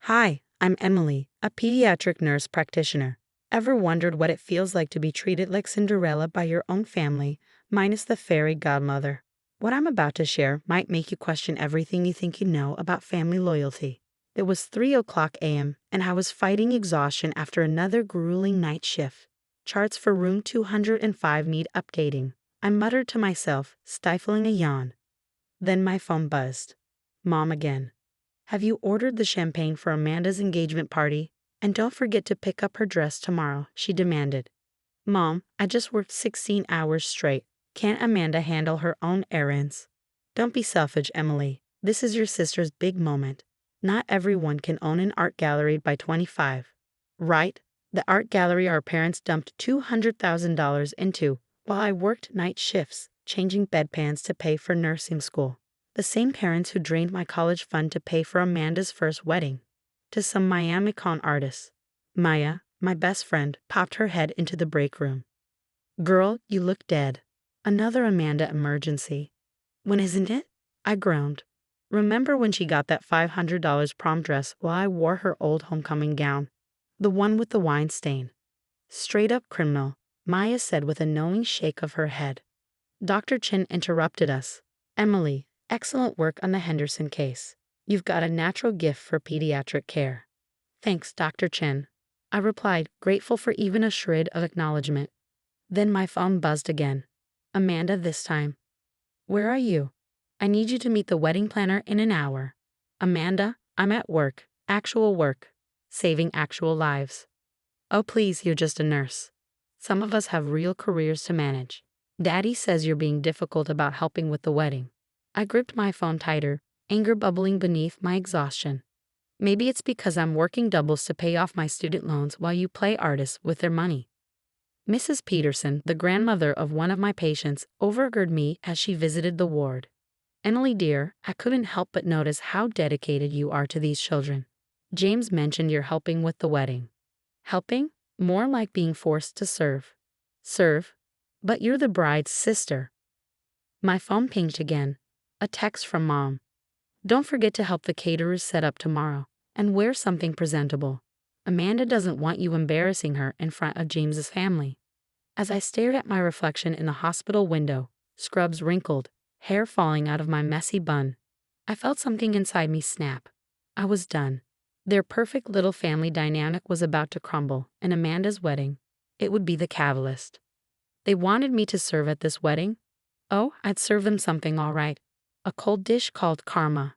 Hi, I'm Emily, a pediatric nurse practitioner. Ever wondered what it feels like to be treated like Cinderella by your own family, minus the fairy godmother? What I'm about to share might make you question everything you think you know about family loyalty. It was 3 a.m., and I was fighting exhaustion after another grueling night shift. Charts for room 205 need updating. I muttered to myself, stifling a yawn. Then my phone buzzed. Mom again. Have you ordered the champagne for Amanda's engagement party? And don't forget to pick up her dress tomorrow, she demanded. Mom, I just worked 16 hours straight. Can't Amanda handle her own errands? Don't be selfish, Emily. This is your sister's big moment. Not everyone can own an art gallery by 25. Right? The art gallery our parents dumped $200,000 into while I worked night shifts, changing bedpans to pay for nursing school. The same parents who drained my college fund to pay for Amanda's first wedding. To some Miami con artists. Maya, my best friend, popped her head into the break room. Girl, you look dead. Another Amanda emergency. When isn't it? I groaned. Remember when she got that $500 prom dress while I wore her old homecoming gown? The one with the wine stain. Straight up criminal, Maya said with a knowing shake of her head. Dr. Chin interrupted us. Emily, excellent work on the Henderson case. You've got a natural gift for pediatric care. Thanks, Dr. Chen. I replied, grateful for even a shred of acknowledgement. Then my phone buzzed again. Amanda this time. Where are you? I need you to meet the wedding planner in an hour. Amanda, I'm at work. Actual work. Saving actual lives. Oh please, you're just a nurse. Some of us have real careers to manage. Daddy says you're being difficult about helping with the wedding. I gripped my phone tighter, anger bubbling beneath my exhaustion. Maybe it's because I'm working doubles to pay off my student loans while you play artists with their money. Mrs. Peterson, the grandmother of one of my patients, overheard me as she visited the ward. Emily dear, I couldn't help but notice how dedicated you are to these children. James mentioned you're helping with the wedding. Helping? More like being forced to serve. Serve? But you're the bride's sister. My phone pinged again. A text from Mom. Don't forget to help the caterers set up tomorrow, and wear something presentable. Amanda doesn't want you embarrassing her in front of James's family. As I stared at my reflection in the hospital window, scrubs wrinkled, hair falling out of my messy bun, I felt something inside me snap. I was done. Their perfect little family dynamic was about to crumble, and Amanda's wedding, it would be the catalyst. They wanted me to serve at this wedding? Oh, I'd serve them something all right. A cold dish called karma.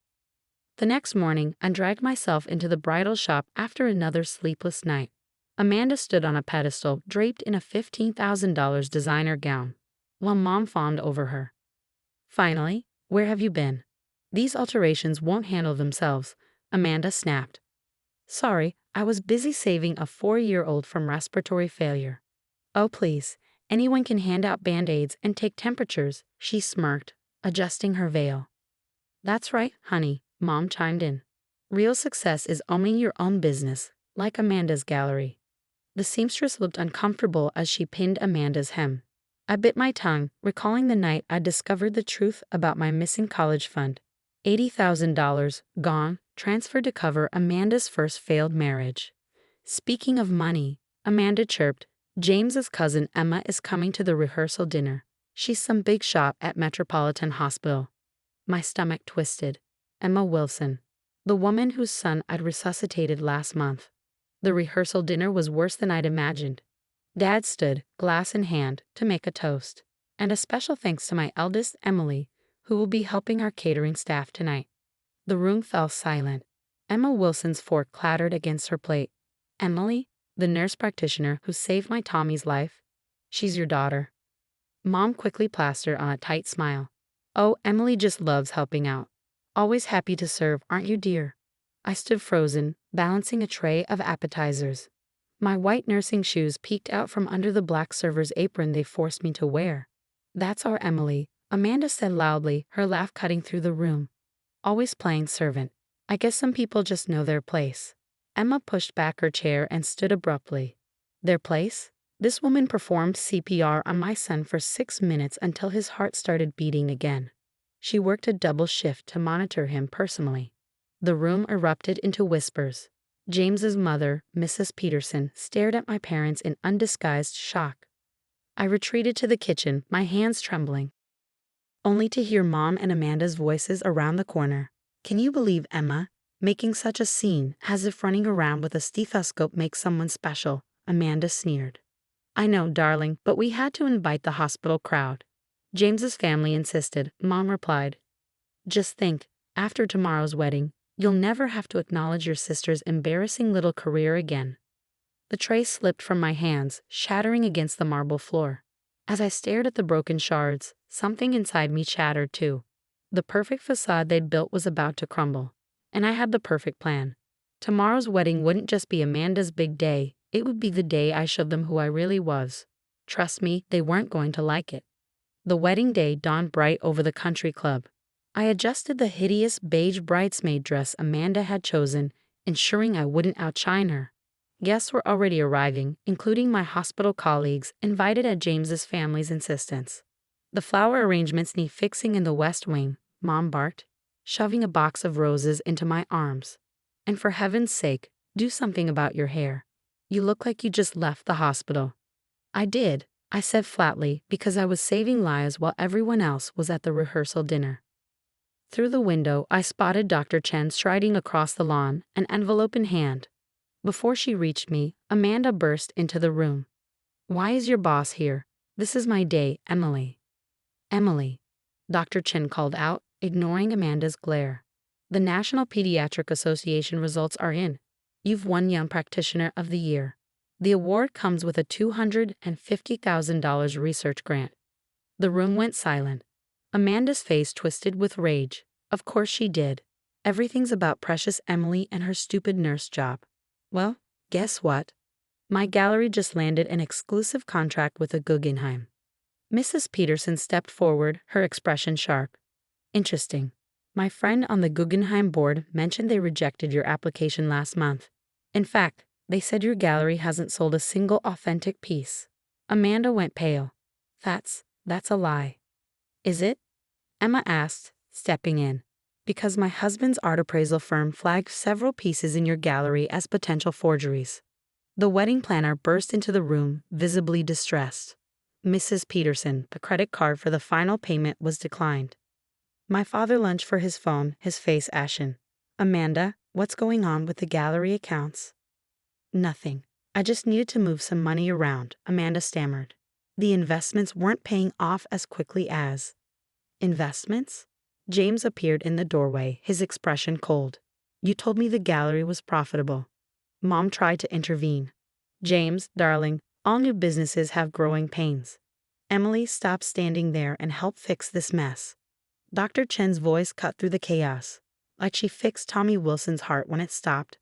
The next morning, I dragged myself into the bridal shop after another sleepless night. Amanda stood on a pedestal draped in a $15,000 designer gown, while Mom fawned over her. Finally, where have you been? These alterations won't handle themselves, Amanda snapped. Sorry, I was busy saving a 4-year-old from respiratory failure. Oh please, anyone can hand out Band-Aids and take temperatures, she smirked, adjusting her veil. That's right, honey, Mom chimed in. Real success is owning your own business, like Amanda's gallery. The seamstress looked uncomfortable as she pinned Amanda's hem. I bit my tongue, recalling the night I discovered the truth about my missing college fund. $80,000, gone, transferred to cover Amanda's first failed marriage. Speaking of money, Amanda chirped, James's cousin Emma is coming to the rehearsal dinner. She's some big shot at Metropolitan Hospital. My stomach twisted. Emma Wilson, the woman whose son I'd resuscitated last month. The rehearsal dinner was worse than I'd imagined. Dad stood, glass in hand, to make a toast. And a special thanks to my eldest, Emily, who will be helping our catering staff tonight. The room fell silent. Emma Wilson's fork clattered against her plate. Emily, the nurse practitioner who saved my Tommy's life? She's your daughter. Mom quickly plastered on a tight smile. Oh, Emily just loves helping out. Always happy to serve, aren't you, dear? I stood frozen, balancing a tray of appetizers. My white nursing shoes peeked out from under the black server's apron they forced me to wear. That's our Emily, Amanda said loudly, her laugh cutting through the room. Always playing servant. I guess some people just know their place. Emma pushed back her chair and stood abruptly. Their place? This woman performed CPR on my son for 6 minutes until his heart started beating again. She worked a double shift to monitor him personally. The room erupted into whispers. James's mother, Mrs. Peterson, stared at my parents in undisguised shock. I retreated to the kitchen, my hands trembling, only to hear Mom and Amanda's voices around the corner. "Can you believe Emma making such a scene, as if running around with a stethoscope makes someone special?" Amanda sneered. "I know, darling, but we had to invite the hospital crowd. James's family insisted," Mom replied. "Just think, after tomorrow's wedding, you'll never have to acknowledge your sister's embarrassing little career again." The tray slipped from my hands, shattering against the marble floor. As I stared at the broken shards, something inside me chattered too. The perfect facade they'd built was about to crumble. And I had the perfect plan. Tomorrow's wedding wouldn't just be Amanda's big day, it would be the day I showed them who I really was. Trust me, they weren't going to like it. The wedding day dawned bright over the country club. I adjusted the hideous beige bridesmaid dress Amanda had chosen, ensuring I wouldn't outshine her. Guests were already arriving, including my hospital colleagues, invited at James's family's insistence. "The flower arrangements need fixing in the West Wing," Mom barked, shoving a box of roses into my arms. "And for heaven's sake, do something about your hair. You look like you just left the hospital." "I did," I said flatly, because I was saving lives while everyone else was at the rehearsal dinner. Through the window, I spotted Dr. Chen striding across the lawn, an envelope in hand. Before she reached me, Amanda burst into the room. "Why is your boss here? This is my day, Emily." "Emily," Dr. Chen called out, ignoring Amanda's glare. "The National Pediatric Association results are in. You've won Young Practitioner of the Year. The award comes with a $250,000 research grant." The room went silent. Amanda's face twisted with rage. Of course she did. Everything's about precious Emily and her stupid nurse job. Well, guess what? My gallery just landed an exclusive contract with the Guggenheim. Mrs. Peterson stepped forward, her expression sharp. "Interesting. My friend on the Guggenheim board mentioned they rejected your application last month. In fact, they said your gallery hasn't sold a single authentic piece." Amanda went pale. That's a lie." "Is it?" Emma asked, stepping in. "Because my husband's art appraisal firm flagged several pieces in your gallery as potential forgeries." The wedding planner burst into the room, visibly distressed. "Mrs. Peterson, the credit card for the final payment was declined." My father lunged for his phone, his face ashen. "Amanda, what's going on with the gallery accounts?" "Nothing. I just needed to move some money around," Amanda stammered. "The investments weren't paying off as quickly as." "Investments?" James appeared in the doorway, his expression cold. "You told me the gallery was profitable." Mom tried to intervene. "James, darling, all new businesses have growing pains. Emily, stop standing there and help fix this mess." Dr. Chen's voice cut through the chaos. "Like she fixed Tommy Wilson's heart when it stopped.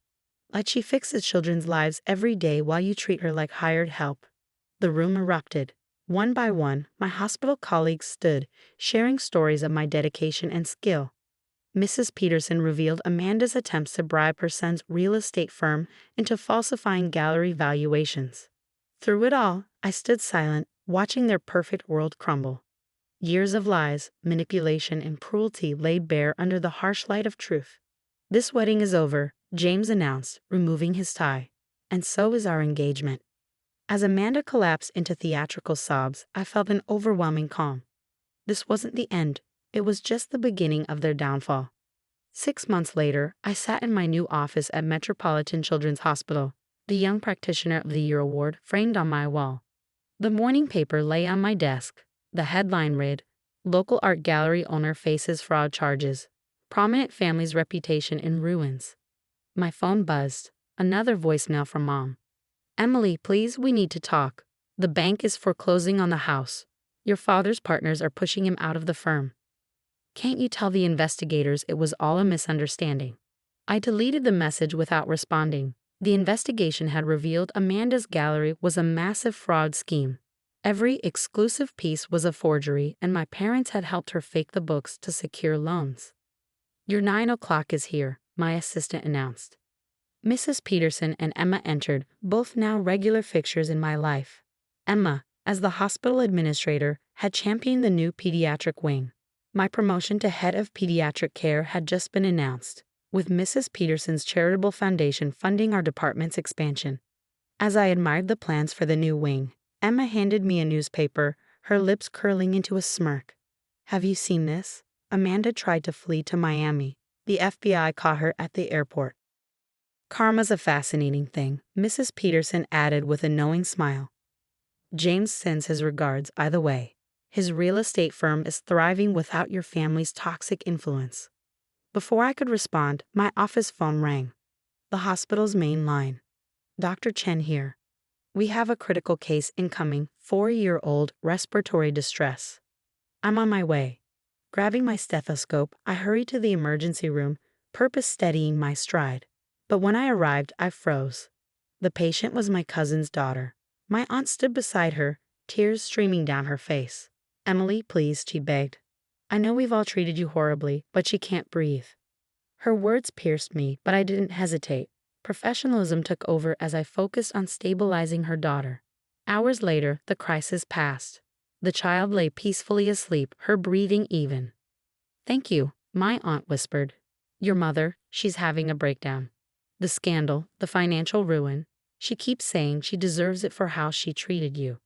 Like she fixes children's lives every day while you treat her like hired help." The room erupted. One by one, my hospital colleagues stood, sharing stories of my dedication and skill. Mrs. Peterson revealed Amanda's attempts to bribe her son's real estate firm into falsifying gallery valuations. Through it all, I stood silent, watching their perfect world crumble. Years of lies, manipulation, and cruelty laid bare under the harsh light of truth. "This wedding is over," James announced, removing his tie. "And so is our engagement." As Amanda collapsed into theatrical sobs, I felt an overwhelming calm. This wasn't the end. It was just the beginning of their downfall. 6 months later, I sat in my new office at Metropolitan Children's Hospital, the Young Practitioner of the Year award framed on my wall. The morning paper lay on my desk. The headline read, "Local art gallery owner faces fraud charges. Prominent family's reputation in ruins." My phone buzzed. Another voicemail from Mom. "Emily, please, we need to talk. The bank is foreclosing on the house. Your father's partners are pushing him out of the firm. Can't you tell the investigators it was all a misunderstanding?" I deleted the message without responding. The investigation had revealed Amanda's gallery was a massive fraud scheme. Every exclusive piece was a forgery, and my parents had helped her fake the books to secure loans. "Your 9 o'clock is here," my assistant announced. Mrs. Peterson and Emma entered, both now regular fixtures in my life. Emma, as the hospital administrator, had championed the new pediatric wing. My promotion to head of pediatric care had just been announced. with Mrs. Peterson's charitable foundation funding our department's expansion. As I admired the plans for the new wing, Emma handed me a newspaper, her lips curling into a smirk. "Have you seen this? Amanda tried to flee to Miami. The FBI caught her at the airport." "Karma's a fascinating thing," Mrs. Peterson added with a knowing smile. "James sends his regards either way. His real estate firm is thriving without your family's toxic influence." Before I could respond, my office phone rang. The hospital's main line. "Dr. Chen here. We have a critical case incoming, 4-year-old respiratory distress." "I'm on my way." Grabbing my stethoscope, I hurried to the emergency room, purpose steadying my stride. But when I arrived, I froze. The patient was my cousin's daughter. My aunt stood beside her, tears streaming down her face. "Emily, please," she begged. "I know we've all treated you horribly, but she can't breathe." Her words pierced me, but I didn't hesitate. Professionalism took over as I focused on stabilizing her daughter. Hours later, the crisis passed. The child lay peacefully asleep, her breathing even. "Thank you," my aunt whispered. "Your mother, she's having a breakdown. The scandal, the financial ruin. She keeps saying she deserves it for how she treated you."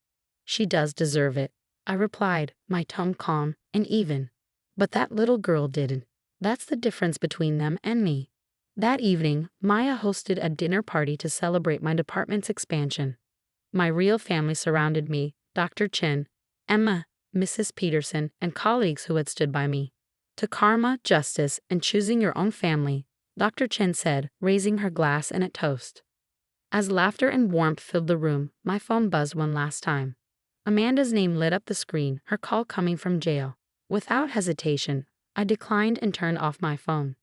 "She does deserve it," I replied, my tone calm and even. "But that little girl didn't. That's the difference between them and me." That evening, Maya hosted a dinner party to celebrate my department's expansion. My real family surrounded me, Dr. Chen, Emma, Mrs. Peterson, and colleagues who had stood by me. "To karma, justice, and choosing your own family," Dr. Chen said, raising her glass in a toast. As laughter and warmth filled the room, my phone buzzed one last time. Amanda's name lit up the screen, her call coming from jail. Without hesitation, I declined and turned off my phone.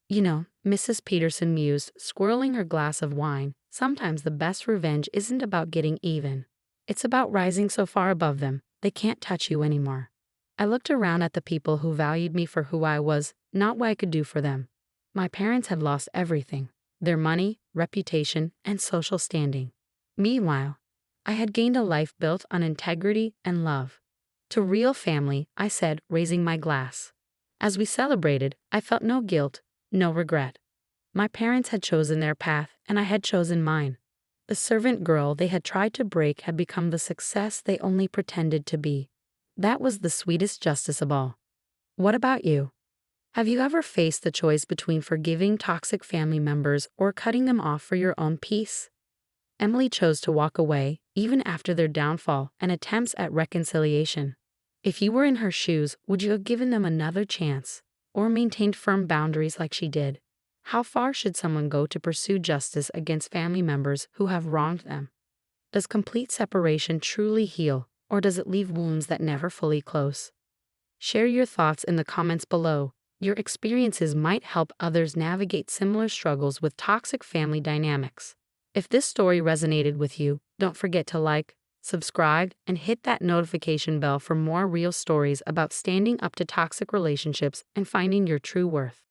"You know," Mrs. Peterson mused, swirling her glass of wine, "sometimes the best revenge isn't about getting even. It's about rising so far above them, they can't touch you anymore." I looked around at the people who valued me for who I was, not what I could do for them. My parents had lost everything: their money, reputation, and social standing. Meanwhile, I had gained a life built on integrity and love. "To real family," I said, raising my glass. As we celebrated, I felt no guilt, no regret. My parents had chosen their path, and I had chosen mine. The servant girl they had tried to break had become the success they only pretended to be. That was the sweetest justice of all. What about you? Have you ever faced the choice between forgiving toxic family members or cutting them off for your own peace? Emily chose to walk away, even after their downfall and attempts at reconciliation. If you were in her shoes, would you have given them another chance, or maintained firm boundaries like she did? How far should someone go to pursue justice against family members who have wronged them? Does complete separation truly heal, or does it leave wounds that never fully close? Share your thoughts in the comments below. Your experiences might help others navigate similar struggles with toxic family dynamics. If this story resonated with you, don't forget to like, subscribe, and hit that notification bell for more real stories about standing up to toxic relationships and finding your true worth.